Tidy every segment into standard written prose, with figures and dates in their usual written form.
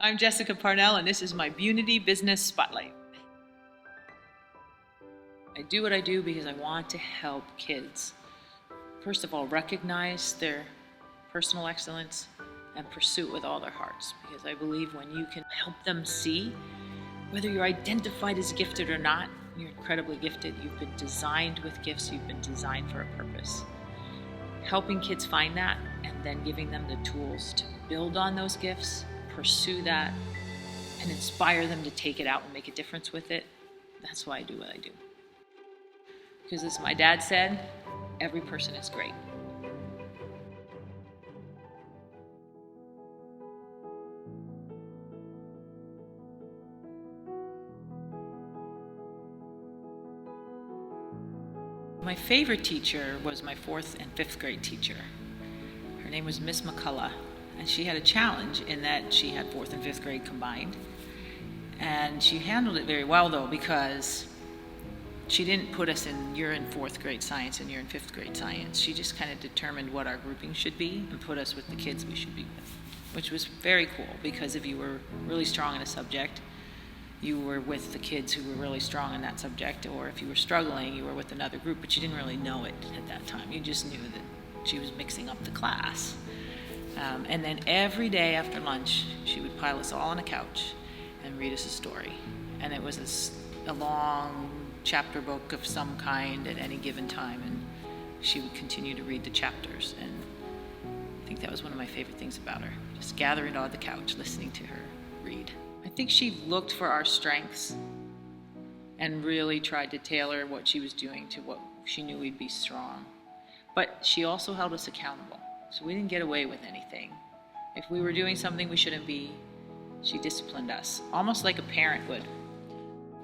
I'm Jessica Parnell, and this is my Bunity Business Spotlight. I do what I do because I want to help kids, first of all, recognize their personal excellence and pursue it with all their hearts. Because I believe when you can help them see, whether you're identified as gifted or not, you're incredibly gifted. You've been designed with gifts. You've been designed for a purpose. Helping kids find that and then giving them the tools to build on those gifts, pursue that, and inspire them to take it out and make a difference with it. That's why I do what I do. Because as my dad said, every person is great. My favorite teacher was my 4th and 5th grade teacher. Her name was Miss McCullough, and she had a challenge in that she had 4th and 5th grade combined. And she handled it very well, though, because she didn't put us in, you're in 4th grade science and you're in 5th grade science. She just kind of determined what our grouping should be and put us with the kids we should be with, which was very cool, because if you were really strong in a subject, you were with the kids who were really strong in that subject, or if you were struggling, you were with another group, but you didn't really know it at that time. You just knew that she was mixing up the class. And then every day after lunch, she would pile us all on a couch and read us a story. And it was a long chapter book of some kind at any given time, and she would continue to read the chapters. And I think that was one of my favorite things about her, just gathering on the couch, listening to her read. I think she looked for our strengths and really tried to tailor what she was doing to what she knew we'd be strong. But she also held us accountable, so we didn't get away with anything. If we were doing something we shouldn't be, she disciplined us, almost like a parent would.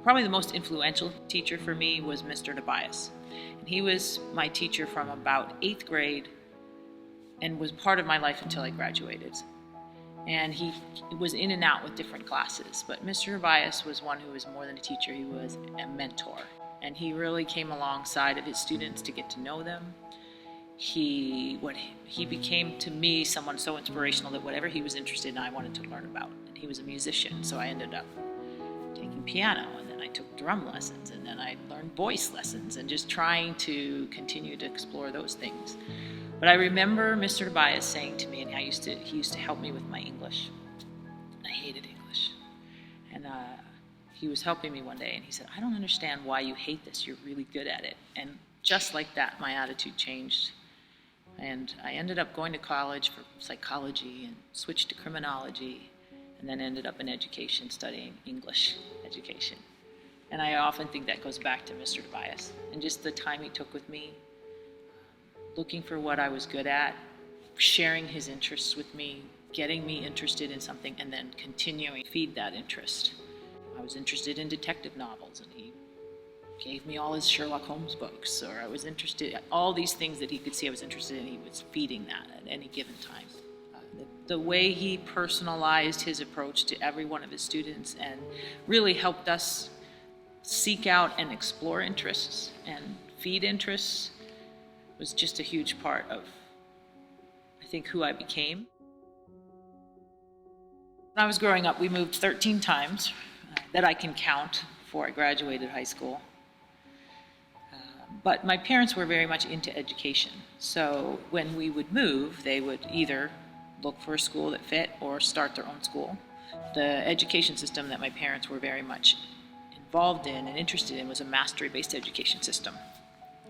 Probably the most influential teacher for me was Mr. Tobias. And he was my teacher from about 8th grade and was part of my life until I graduated. And he was in and out with different classes, but Mr. Tobias was one who was more than a teacher. He was a mentor, and he really came alongside of his students to get to know them. He became to me someone so inspirational that whatever he was interested in, I wanted to learn about. And he was a musician, so I ended up taking piano, and then I took drum lessons, and then I learned voice lessons, and just trying to continue to explore those things. But I remember Mr. Tobias saying to me, and he used to help me with my English. I hated English. And he was helping me one day, and he said, "I don't understand why you hate this. You're really good at it." And just like that, my attitude changed. And I ended up going to college for psychology and switched to criminology, and then ended up in education studying English education. And I often think that goes back to Mr. Tobias and just the time he took with me, looking for what I was good at, sharing his interests with me, getting me interested in something, and then continuing to feed that interest. I was interested in detective novels, and he gave me all his Sherlock Holmes books, or I was interested in all these things that he could see I was interested in. He was feeding that at any given time. The way he personalized his approach to every one of his students and really helped us seek out and explore interests and feed interests was just a huge part of, I think, who I became. When I was growing up, we moved 13 times that I can count before I graduated high school. But my parents were very much into education. So when we would move, they would either look for a school that fit or start their own school. The education system that my parents were very much involved in and interested in was a mastery-based education system.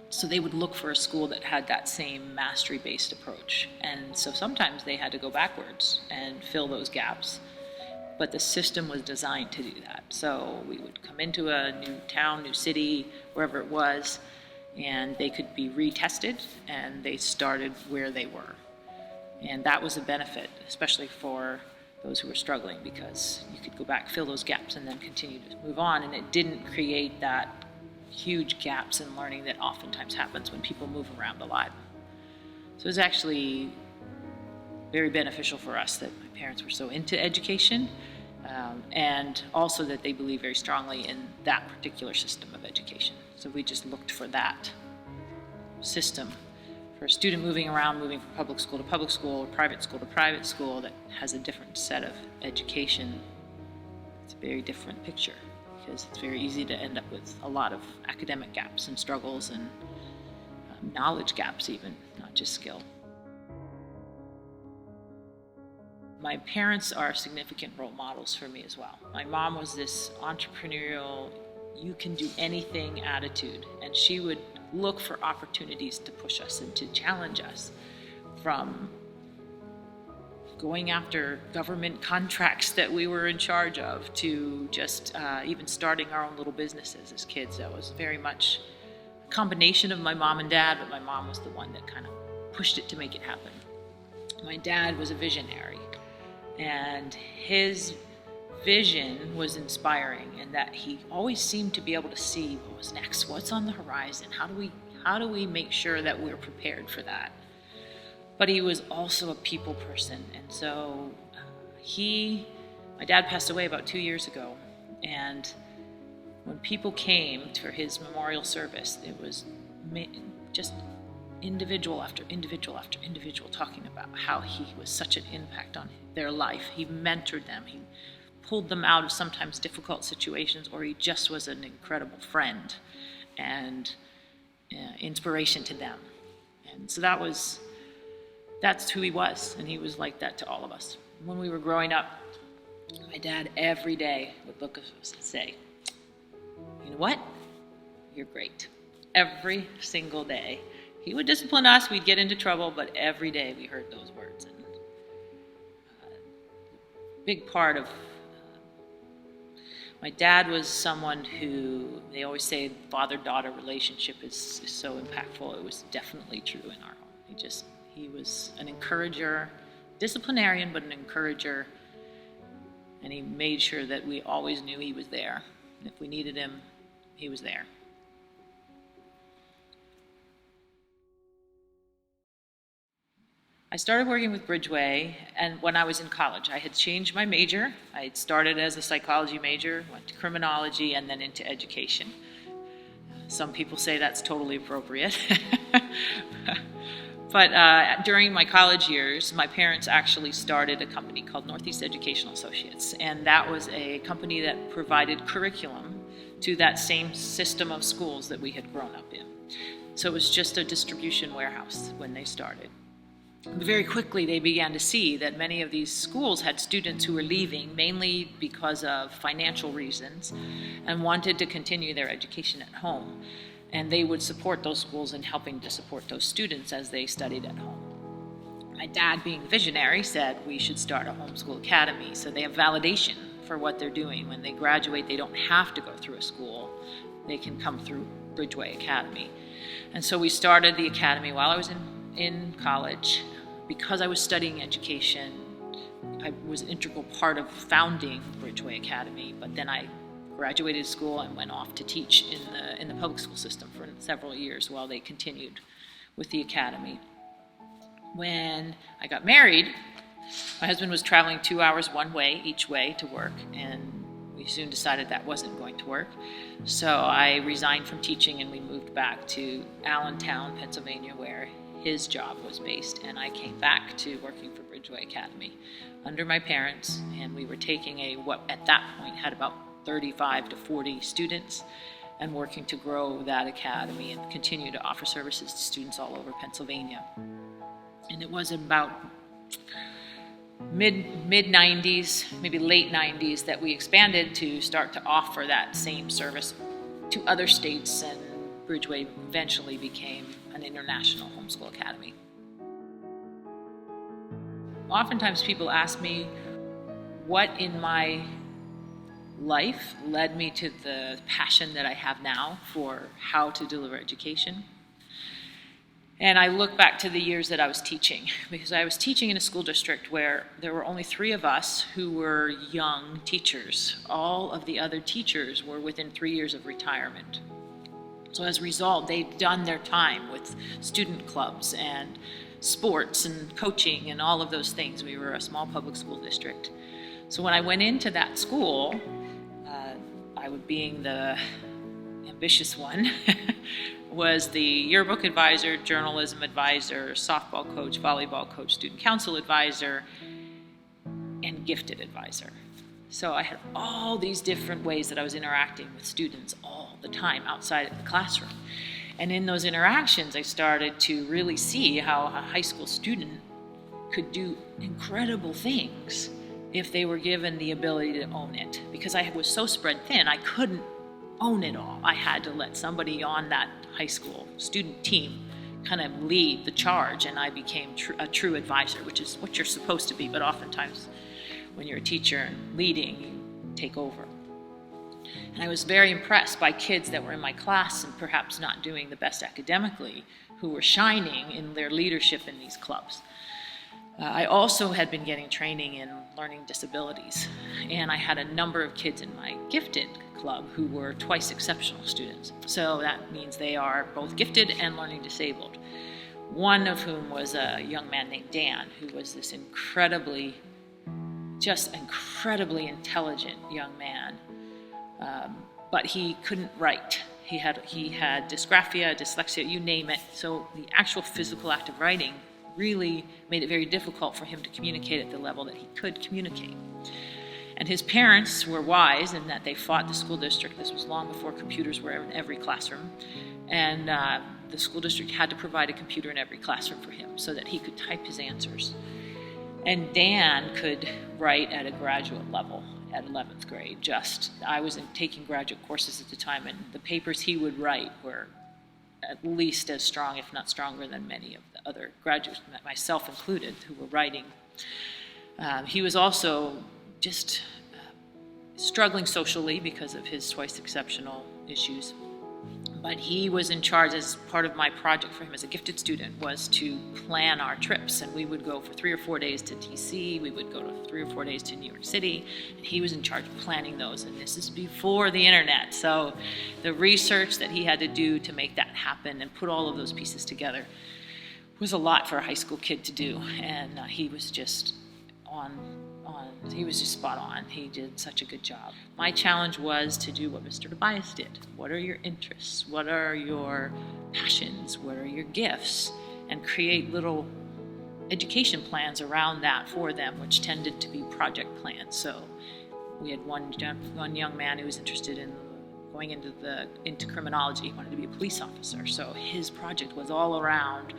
So they would look for a school that had that same mastery-based approach. And so sometimes they had to go backwards and fill those gaps. But the system was designed to do that. So we would come into a new town, new city, wherever it was, and they could be retested, and they started where they were. And that was a benefit, especially for those who were struggling, because you could go back, fill those gaps, and then continue to move on. And it didn't create that huge gaps in learning that oftentimes happens when people move around a lot. So it was actually very beneficial for us that my parents were so into education, and also that they believe very strongly in that particular system of education. So we just looked for that system for a student moving around, moving from public school to public school or private school to private school that has a different set of education, it's a very different picture, because it's very easy to end up with a lot of academic gaps and struggles and knowledge gaps even, not just skill. My parents are significant role models for me as well. My mom was this entrepreneurial, you can do anything attitude, and she would look for opportunities to push us and to challenge us, from going after government contracts that we were in charge of to just even starting our own little businesses as kids. That was very much a combination of my mom and dad, but my mom was the one that kind of pushed it to make it happen. My dad was a visionary, and his vision was inspiring in that he always seemed to be able to see what was next, what's on the horizon, how do we make sure that we're prepared for that. But he was also a people person, and so my dad passed away about 2 years ago, and when people came for his memorial service, it was just individual after individual after individual talking about how he was such an impact on their life. He mentored them, he pulled them out of sometimes difficult situations, or he just was an incredible friend and inspiration to them. And so that's who he was, and he was like that to all of us. When we were growing up, my dad every day would look at us and say, "You know what? You're great." Every single day. He would discipline us, we'd get into trouble, but every day we heard those words. And a big part of my dad was someone who, they always say father-daughter relationship is so impactful. It was definitely true in our home. He was an encourager, disciplinarian, but an encourager, and he made sure that we always knew he was there. If we needed him, he was there. I started working with Bridgeway, and when I was in college, I had changed my major. I had started as a psychology major, went to criminology, and then into education. Some people say that's totally appropriate. But during my college years, my parents actually started a company called Northeast Educational Associates, and that was a company that provided curriculum to that same system of schools that we had grown up in. So it was just a distribution warehouse when they started. Very quickly, they began to see that many of these schools had students who were leaving, mainly because of financial reasons, and wanted to continue their education at home. And they would support those schools in helping to support those students as they studied at home. My dad, being visionary, said we should start a homeschool academy, so they have validation for what they're doing. When they graduate, they don't have to go through a school. They can come through Bridgeway Academy. And so we started the academy while I was in college. Because I was studying education, I was an integral part of founding Bridgeway Academy, but then I graduated school and went off to teach in the public school system for several years while they continued with the academy. When I got married, my husband was traveling 2 hours one way, each way to work, and we soon decided that wasn't going to work. So I resigned from teaching and we moved back to Allentown, Pennsylvania, where his job was based, and I came back to working for Bridgeway Academy under my parents, and we were taking what at that point had about 35 to 40 students and working to grow that academy and continue to offer services to students all over Pennsylvania. And it was about mid-90s, maybe late 90s, that we expanded to start to offer that same service to other states, and Bridgeway eventually became an international homeschool academy. Oftentimes people ask me what in my life led me to the passion that I have now for how to deliver education. And I look back to the years that I was teaching, because I was teaching in a school district where there were only 3 of us who were young teachers. All of the other teachers were within 3 years of retirement. So as a result, they'd done their time with student clubs and sports and coaching and all of those things. We were a small public school district. So when I went into that school, I was being the vicious one, was the yearbook advisor, journalism advisor, softball coach, volleyball coach, student council advisor, and gifted advisor. So I had all these different ways that I was interacting with students all the time outside of the classroom. And in those interactions, I started to really see how a high school student could do incredible things if they were given the ability to own it. Because I was so spread thin, I couldn't own it all. I had to let somebody on that high school student team kind of lead the charge, and I became a true advisor, which is what you're supposed to be, but oftentimes when you're a teacher and leading, you take over. And I was very impressed by kids that were in my class and perhaps not doing the best academically, who were shining in their leadership in these clubs. I also had been getting training in learning disabilities, and I had a number of kids in my gifted club who were twice exceptional students. So that means they are both gifted and learning disabled. One of whom was a young man named Dan, who was this incredibly intelligent young man, but he couldn't write. He had dysgraphia, dyslexia, you name it. So the actual physical act of writing really made it very difficult for him to communicate at the level that he could communicate. And his parents were wise in that they fought the school district. This was long before computers were in every classroom. And the school district had to provide a computer in every classroom for him so that he could type his answers. And Dan could write at a graduate level at 11th grade. I was taking graduate courses at the time, and the papers he would write were at least as strong, if not stronger, than many of the other graduates, myself included, who were writing. He was also just struggling socially because of his twice exceptional issues. But he was in charge, as part of my project for him as a gifted student, was to plan our trips. And we would go for 3 or 4 days to DC, we would go to 3 or 4 days to New York City, and he was in charge of planning those. And this is before the internet. So the research that he had to do to make that happen and put all of those pieces together was a lot for a high school kid to do. And he was just he was just spot on. He did such a good job. My challenge was to do what Mr. Tobias did. What are your interests? What are your passions? What are your gifts? And create little education plans around that for them, which tended to be project plans. So we had one young man who was interested in going into criminology. He wanted to be a police officer. So his project was all around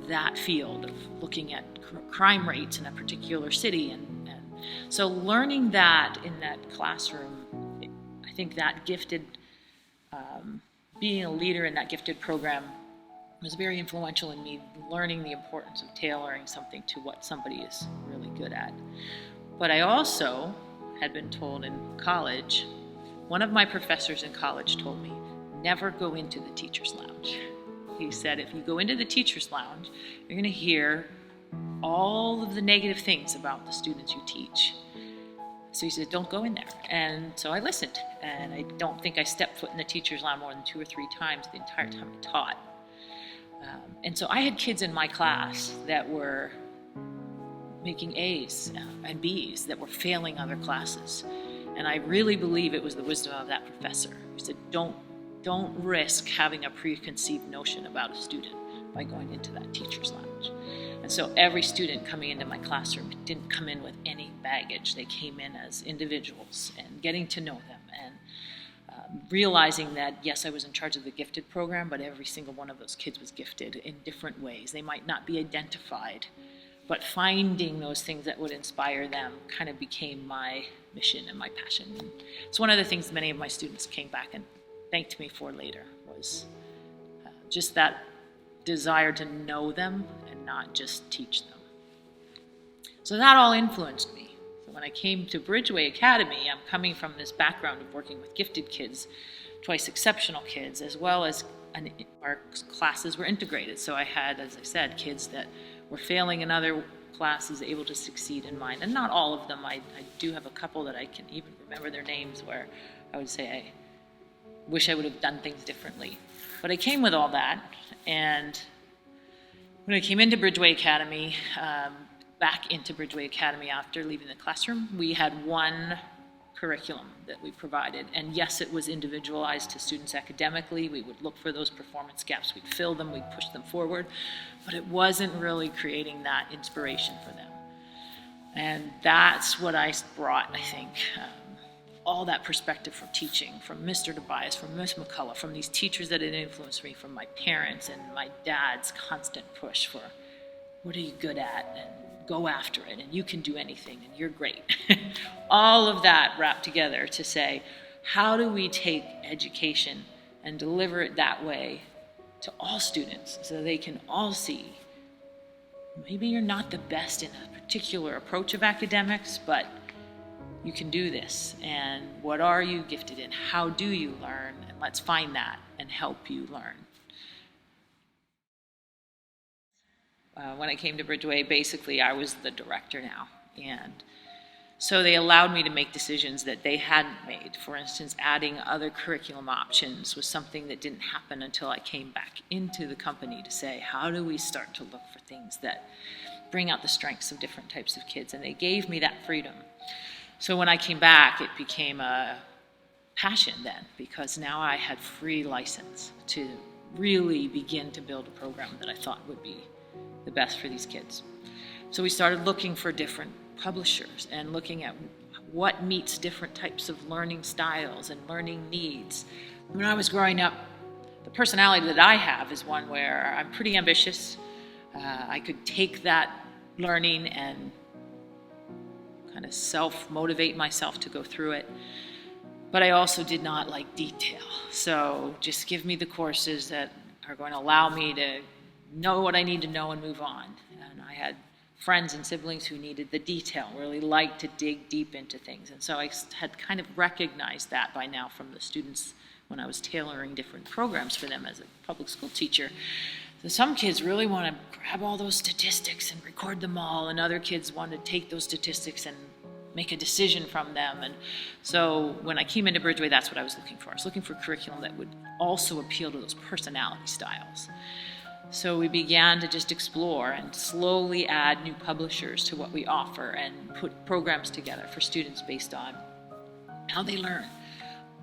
that field of looking at crime rates in a particular city. And so learning that in that classroom, I think that gifted, being a leader in that gifted program was very influential in me learning the importance of tailoring something to what somebody is really good at. But I also had been told in college, one of my professors in college told me, never go into the teacher's lounge. He said, if you go into the teacher's lounge, you're going to hear all of the negative things about the students you teach. So he said, don't go in there. And so I listened, and I don't think I stepped foot in the teacher's lounge more than 2 or 3 times the entire time I taught. And so I had kids in my class that were making A's and B's, that were failing other classes. And I really believe it was the wisdom of that professor who said, don't risk having a preconceived notion about a student by going into that teacher's lounge. And so every student coming into my classroom didn't come in with any baggage. They came in as individuals, and getting to know them, and realizing that, yes, I was in charge of the gifted program, but every single one of those kids was gifted in different ways. They might not be identified, but finding those things that would inspire them kind of became my mission and my passion. And it's one of the things many of my students came back and thanked me for later, was just that desire to know them and not just teach them. So that all influenced me. So when I came to Bridgeway Academy, I'm coming from this background of working with gifted kids, twice exceptional kids, as well as our classes were integrated. So I had, as I said, kids that were failing in other classes able to succeed in mine. And not all of them. I do have a couple that I can even remember their names, where I would say I wish I would have done things differently. But I came with all that, and when I came into Bridgeway Academy, back into Bridgeway Academy after leaving the classroom, we had one curriculum that we provided. And yes, it was individualized to students academically. We would look for those performance gaps, we'd fill them, we'd push them forward, but it wasn't really creating that inspiration for them. And that's what I brought, I think, all that perspective from teaching, from Mr. Tobias, from Miss McCullough, from these teachers that had influenced me, from my parents and my dad's constant push for, what are you good at? And go after it, and you can do anything, and you're great. All of that wrapped together to say, how do we take education and deliver it that way to all students so they can all see, maybe you're not the best in a particular approach of academics, but you can do this, and what are you gifted in? How do you learn? And let's find that and help you learn. When I came to Bridgeway, basically I was the director now, and so they allowed me to make decisions that they hadn't made. For instance, adding other curriculum options was something that didn't happen until I came back into the company to say, how do we start to look for things that bring out the strengths of different types of kids? And they gave me that freedom. So when I came back, it became a passion then, because now I had free license to really begin to build a program that I thought would be the best for these kids. So we started looking for different publishers and looking at what meets different types of learning styles and learning needs. When I was growing up, the personality that I have is one where I'm pretty ambitious. I could take that learning and kind of self-motivate myself to go through it. But I also did not like detail. So just give me the courses that are going to allow me to know what I need to know and move on. And I had friends and siblings who needed the detail, really liked to dig deep into things. And so I had kind of recognized that by now from the students when I was tailoring different programs for them as a public school teacher. So some kids really want to grab all those statistics and record them all, and other kids want to take those statistics and make a decision from them. And so when I came into Bridgeway, that's what I was looking for. I was looking for curriculum that would also appeal to those personality styles. So we began to just explore and slowly add new publishers to what we offer and put programs together for students based on how they learn.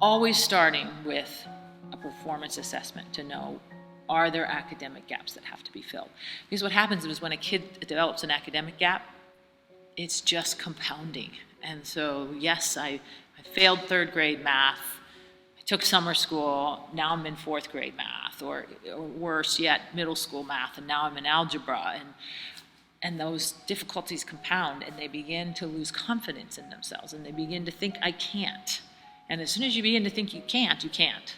Always starting with a performance assessment to know, are there academic gaps that have to be filled? Because what happens is when a kid develops an academic gap, it's just compounding. And so, yes, I failed third grade math, I took summer school, now I'm in fourth grade math, or worse yet, middle school math, and now I'm in algebra. And those difficulties compound, and they begin to lose confidence in themselves, and they begin to think, I can't. And as soon as you begin to think you can't, you can't.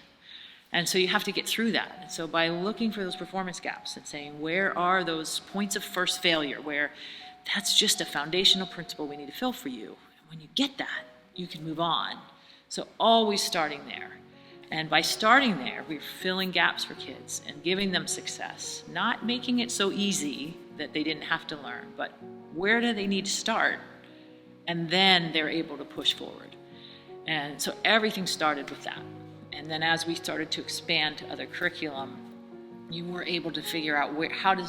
And so you have to get through that. And so by looking for those performance gaps and saying, where are those points of first failure, where that's just a foundational principle we need to fill for you. And when you get that, you can move on. So always starting there. And by starting there, we're filling gaps for kids and giving them success, not making it so easy that they didn't have to learn, but where do they need to start? And then they're able to push forward. And so everything started with that. And then as we started to expand to other curriculum, you were able to figure out how do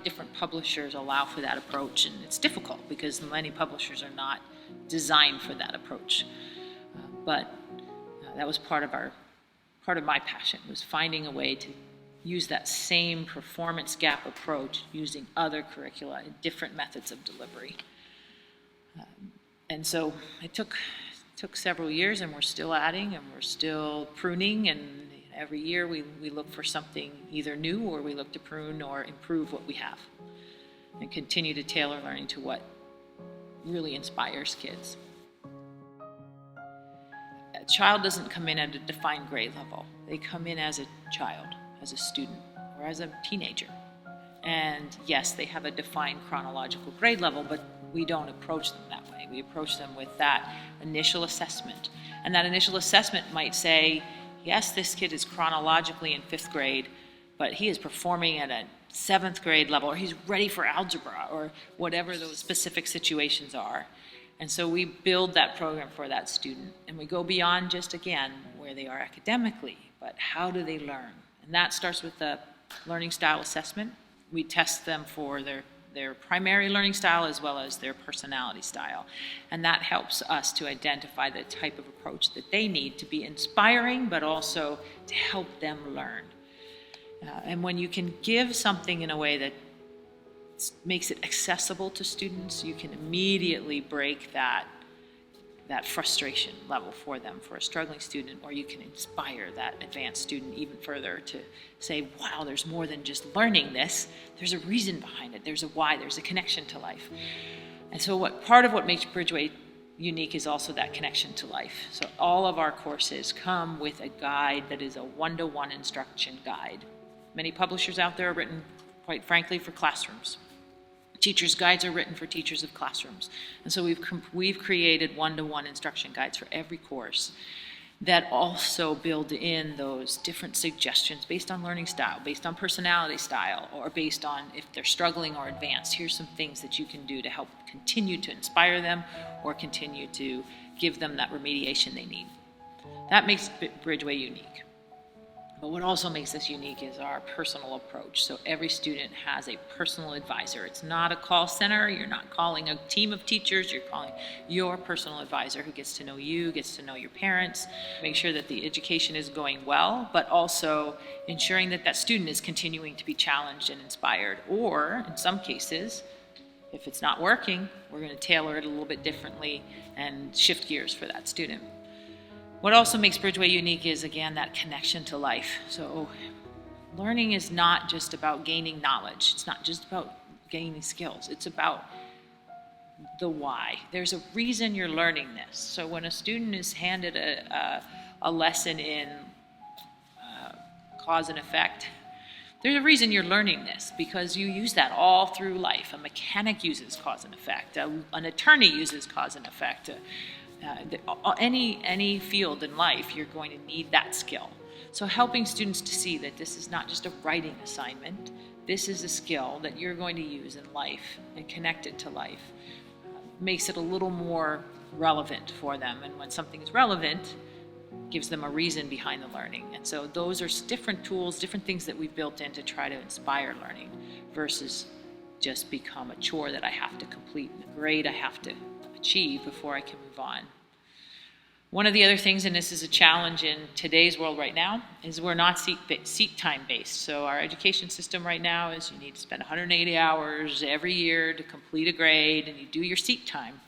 different publishers allow for that approach. And it's difficult because many publishers are not designed for that approach. But that was part of my passion, was finding a way to use that same performance gap approach using other curricula and different methods of delivery. And so it took several years, and we're still adding and we're still pruning, and every year we look for something either new, or we look to prune or improve what we have and continue to tailor learning to what really inspires kids. A child doesn't come in at a defined grade level. They come in as a child, as a student, or as a teenager. And yes, they have a defined chronological grade level, but we don't approach them that way. We approach them with that initial assessment. And that initial assessment might say, yes, this kid is chronologically in 5th grade, but he is performing at a 7th grade level, or he's ready for algebra, or whatever those specific situations are. And so we build that program for that student, and we go beyond just, again, where they are academically, but how do they learn? And that starts with the learning style assessment. We test them for their their primary learning style as well as their personality style. And that helps us to identify the type of approach that they need to be inspiring, but also to help them learn. And when you can give something in a way that makes it accessible to students, you can immediately break that frustration level for them, for a struggling student, or you can inspire that advanced student even further to say, wow, there's more than just learning this. There's a reason behind it. There's a why. There's a connection to life. And so part of what makes Bridgeway unique is also that connection to life. So all of our courses come with a guide that is a one-to-one instruction guide. Many publishers out there are written, quite frankly, for classrooms. Teachers' guides are written for teachers of classrooms. And so we've created one-to-one instruction guides for every course that also build in those different suggestions based on learning style, based on personality style, or based on if they're struggling or advanced. Here's some things that you can do to help continue to inspire them or continue to give them that remediation they need. That makes Bridgeway unique. But what also makes us unique is our personal approach. So every student has a personal advisor. It's not a call center. You're not calling a team of teachers. You're calling your personal advisor who gets to know you, gets to know your parents, make sure that the education is going well, but also ensuring that that student is continuing to be challenged and inspired. Or in some cases, if it's not working, we're going to tailor it a little bit differently and shift gears for that student. What also makes Bridgeway unique is, again, that connection to life. So learning is not just about gaining knowledge. It's not just about gaining skills. It's about the why. There's a reason you're learning this. So when a student is handed a lesson in cause and effect, there's a reason you're learning this, because you use that all through life. A mechanic uses cause and effect. An attorney uses cause and effect. Any field in life, you're going to need that skill. So helping students to see that this is not just a writing assignment, this is a skill that you're going to use in life and connect it to life, makes it a little more relevant for them. And when something is relevant, gives them a reason behind the learning. And so those are different tools, different things that we've built in to try to inspire learning versus just become a chore that I have to complete and a grade I have to achieve before I can move on. One of the other things, and this is a challenge in today's world right now, is we're not seat time based. So our education system right now is you need to spend 180 hours every year to complete a grade, and you do your seat time.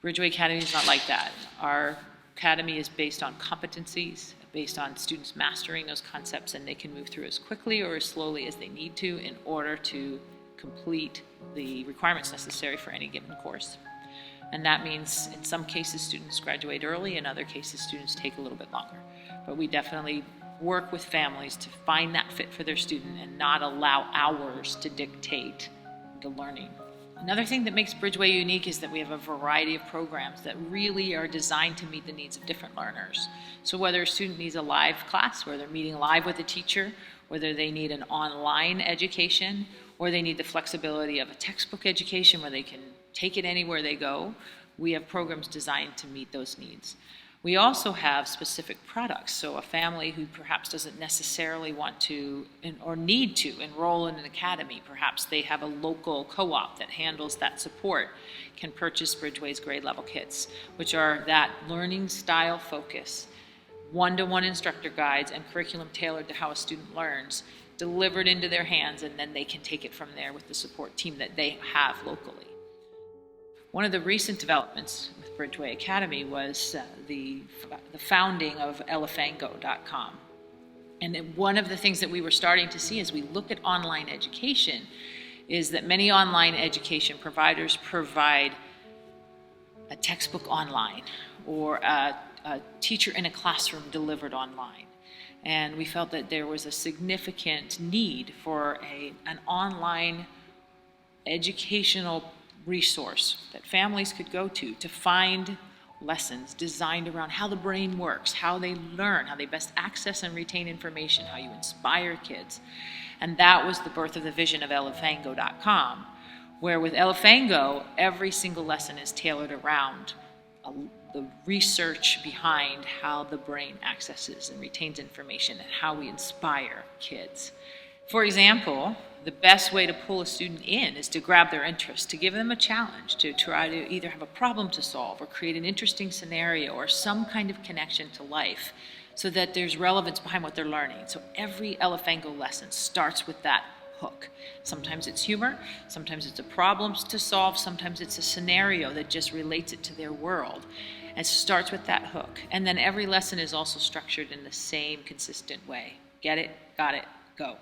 Bridgeway Academy is not like that. Our academy is based on competencies, based on students mastering those concepts, and they can move through as quickly or as slowly as they need to in order to complete the requirements necessary for any given course. And that means in some cases students graduate early, in other cases students take a little bit longer. But we definitely work with families to find that fit for their student and not allow hours to dictate the learning. Another thing that makes Bridgeway unique is that we have a variety of programs that really are designed to meet the needs of different learners. So whether a student needs a live class where they're meeting live with a teacher, whether they need an online education, or they need the flexibility of a textbook education where they can take it anywhere they go, we have programs designed to meet those needs. We also have specific products. So a family who perhaps doesn't necessarily want to or need to enroll in an academy, perhaps they have a local co-op that handles that support, can purchase Bridgeway's grade level kits, which are that learning style focus, one-to-one instructor guides and curriculum tailored to how a student learns, delivered into their hands, and then they can take it from there with the support team that they have locally. One of the recent developments with Bridgeway Academy was the founding of Elifangocom. And one of the things that we were starting to see as we look at online education is that many online education providers provide a textbook online or a teacher in a classroom delivered online. And we felt that there was a significant need for an online educational resource that families could go to find lessons designed around how the brain works, how they learn, how they best access and retain information, how you inspire kids. And that was the birth of the vision of Elifangocom, where with Elifango, every single lesson is tailored around the research behind how the brain accesses and retains information and how we inspire kids. For example, the best way to pull a student in is to grab their interest, to give them a challenge, to try to either have a problem to solve or create an interesting scenario or some kind of connection to life so that there's relevance behind what they're learning. So every Elifango lesson starts with that hook. Sometimes it's humor, sometimes it's a problem to solve, sometimes it's a scenario that just relates it to their world. And starts with that hook. And then every lesson is also structured in the same consistent way. Get it, got it, go.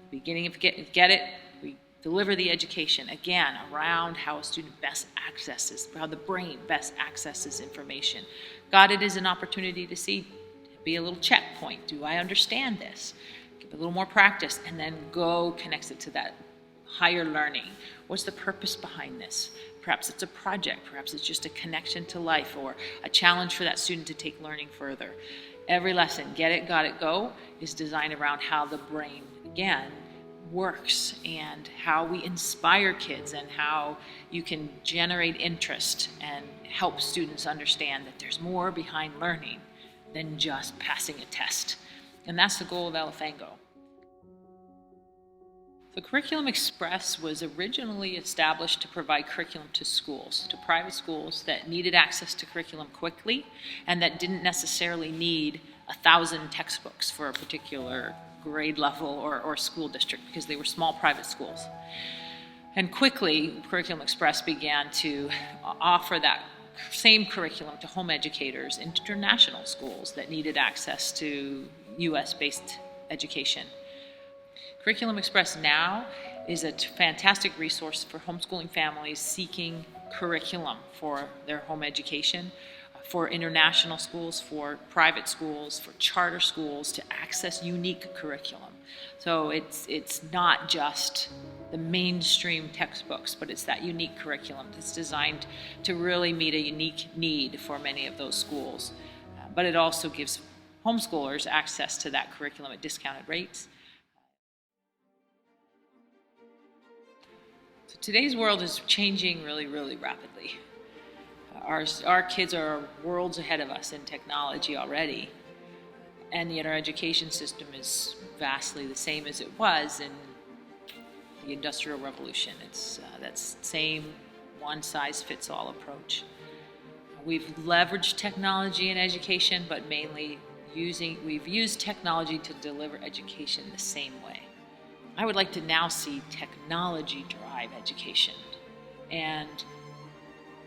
Beginning of get it, we deliver the education, again, around how a student best accesses, how the brain best accesses information. Got it is an opportunity to see, be a little checkpoint. Do I understand this? Give a little more practice, and then go connects it to that higher learning. What's the purpose behind this? Perhaps it's a project, perhaps it's just a connection to life or a challenge for that student to take learning further. Every lesson, get it, got it, go, is designed around how the brain, again, works and how we inspire kids and how you can generate interest and help students understand that there's more behind learning than just passing a test. And that's the goal of Elifango. The Curriculum Express was originally established to provide curriculum to schools, to private schools that needed access to curriculum quickly and that didn't necessarily need 1,000 textbooks for a particular grade level or school district because they were small private schools. And quickly, Curriculum Express began to offer that same curriculum to home educators in international schools that needed access to US-based education. Curriculum Express now is a fantastic resource for homeschooling families seeking curriculum for their home education, for international schools, for private schools, for charter schools to access unique curriculum. So it's not just the mainstream textbooks, but it's that unique curriculum that's designed to really meet a unique need for many of those schools. But it also gives homeschoolers access to that curriculum at discounted rates. So today's world is changing really, really rapidly. Our kids are worlds ahead of us in technology already, and yet our education system is vastly the same as it was in the Industrial Revolution. It's that same one-size-fits-all approach. We've leveraged technology in education, but mainly we've used technology to deliver education the same way. I would like to now see technology drive education, and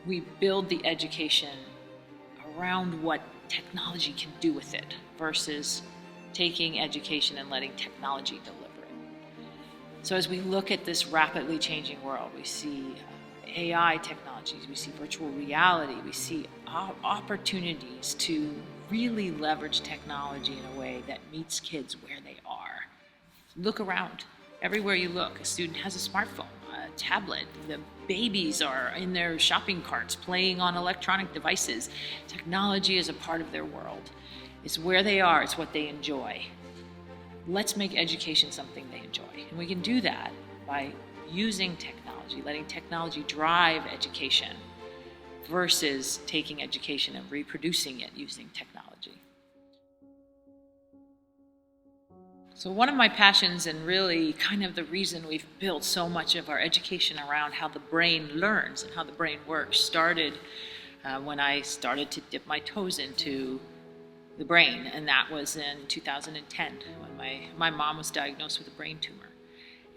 we build the education around what technology can do with it versus taking education and letting technology deliver it. So as we look at this rapidly changing world, we see AI technologies, we see virtual reality, we see opportunities to really leverage technology in a way that meets kids where they are. Look around. Everywhere you look, a student has a smartphone, a tablet. The babies are in their shopping carts playing on electronic devices. Technology is a part of their world. It's where they are, it's what they enjoy. Let's make education something they enjoy. And we can do that by using technology, letting technology drive education versus taking education and reproducing it using technology. So one of my passions, and really kind of the reason we've built so much of our education around how the brain learns and how the brain works, started when I started to dip my toes into the brain, and that was in 2010 when my mom was diagnosed with a brain tumor.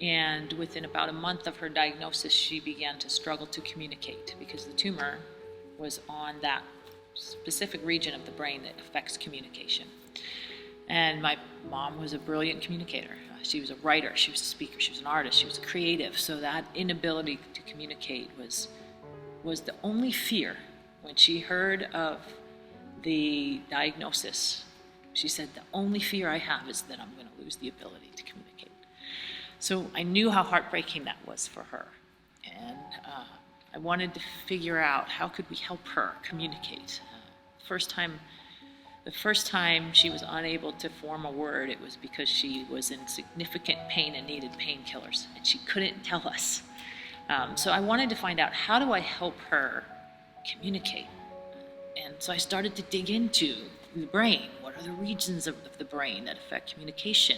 And within about a month of her diagnosis, she began to struggle to communicate because the tumor was on that specific region of the brain that affects communication. And my mom was a brilliant communicator. She was a writer, she was a speaker, she was an artist, she was a creative. So that inability to communicate was the only fear. When she heard of the diagnosis, she said, the only fear I have is that I'm going to lose the ability to communicate. So I knew how heartbreaking that was for her. And I wanted to figure out how could we help her communicate. The first time she was unable to form a word, it was because she was in significant pain and needed painkillers, and she couldn't tell us. So I wanted to find out, how do I help her communicate? And so I started to dig into the brain. What are the regions of the brain that affect communication?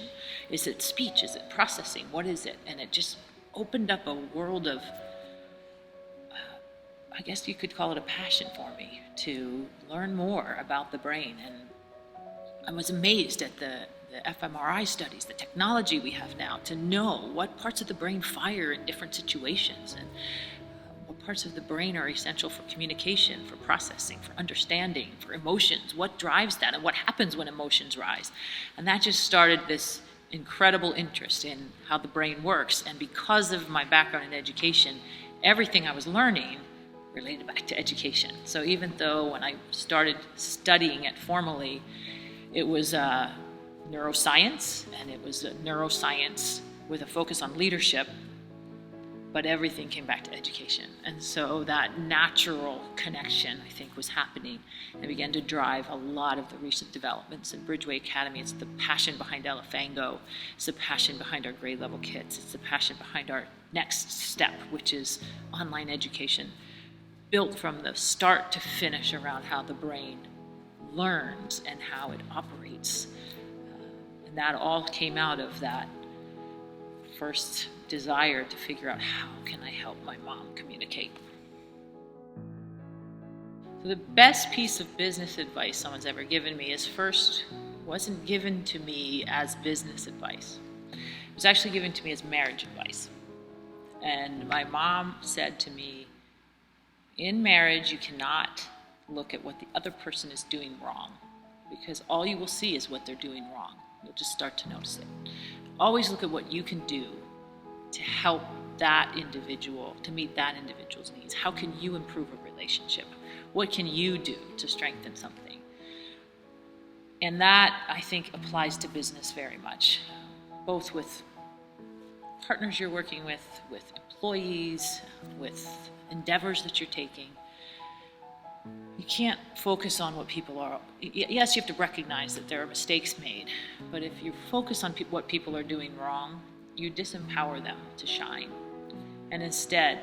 Is it speech? Is it processing? What is it? And it just opened up a world of, I guess you could call it a passion for me to learn more about the brain. And I was amazed at the fMRI studies, the technology we have now to know what parts of the brain fire in different situations, and what parts of the brain are essential for communication, for processing, for understanding, for emotions, what drives that, and what happens when emotions rise. And that just started this incredible interest in how the brain works. And because of my background in education, everything I was learning related back to education. So even though when I started studying it formally, it was neuroscience, and it was a neuroscience with a focus on leadership, but everything came back to education. And so that natural connection, I think, was happening and began to drive a lot of the recent developments in Bridgeway Academy. It's the passion behind Elifangocom. It's the passion behind our grade level kits. It's the passion behind our next step, which is online education, built from the start to finish around how the brain learns and how it operates. And that all came out of that first desire to figure out, how can I help my mom communicate? So the best piece of business advice someone's ever given me wasn't given to me as business advice. It was actually given to me as marriage advice. And my mom said to me, in marriage, you cannot look at what the other person is doing wrong, because all you will see is what they're doing wrong. You'll just start to notice it. Always look at what you can do to help that individual, to meet that individual's needs. How can you improve a relationship? What can you do to strengthen something? And that, I think, applies to business very much, both with partners you're working with employees, with endeavors that you're taking. You can't focus on what people are. Yes, you have to recognize that there are mistakes made, but if you focus on what people are doing wrong, you disempower them to shine. And instead,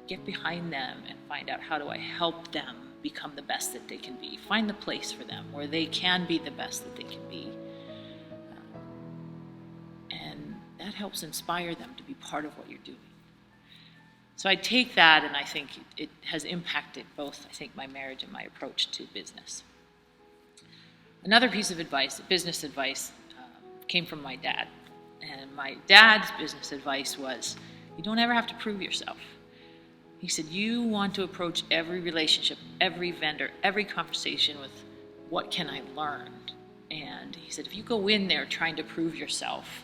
get behind them and find out, how do I help them become the best that they can be? Find the place for them where they can be the best that they can be. And that helps inspire them to be part of what you're doing. So I take that, and I think it has impacted both, I think, my marriage and my approach to business. Another piece of advice, business advice, came from my dad. And my dad's business advice was, you don't ever have to prove yourself. He said, you want to approach every relationship, every vendor, every conversation with, what can I learn? And he said, if you go in there trying to prove yourself,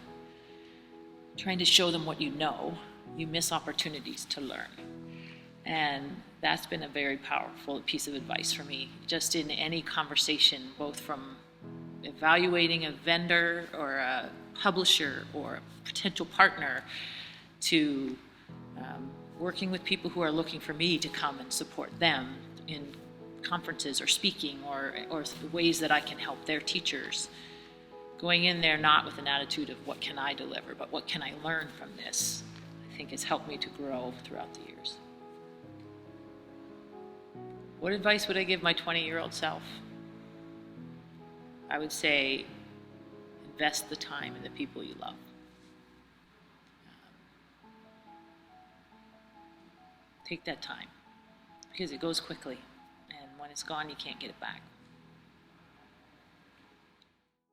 trying to show them what you know, you miss opportunities to learn. And that's been a very powerful piece of advice for me, just in any conversation, both from evaluating a vendor or a publisher or a potential partner, to working with people who are looking for me to come and support them in conferences or speaking, or the ways that I can help their teachers. Going in there not with an attitude of, what can I deliver, but what can I learn from this? I think has helped me to grow throughout the years. What advice would I give my 20-year-old self? I would say, invest the time in the people you love. Take that time, because it goes quickly, and when it's gone, you can't get it back.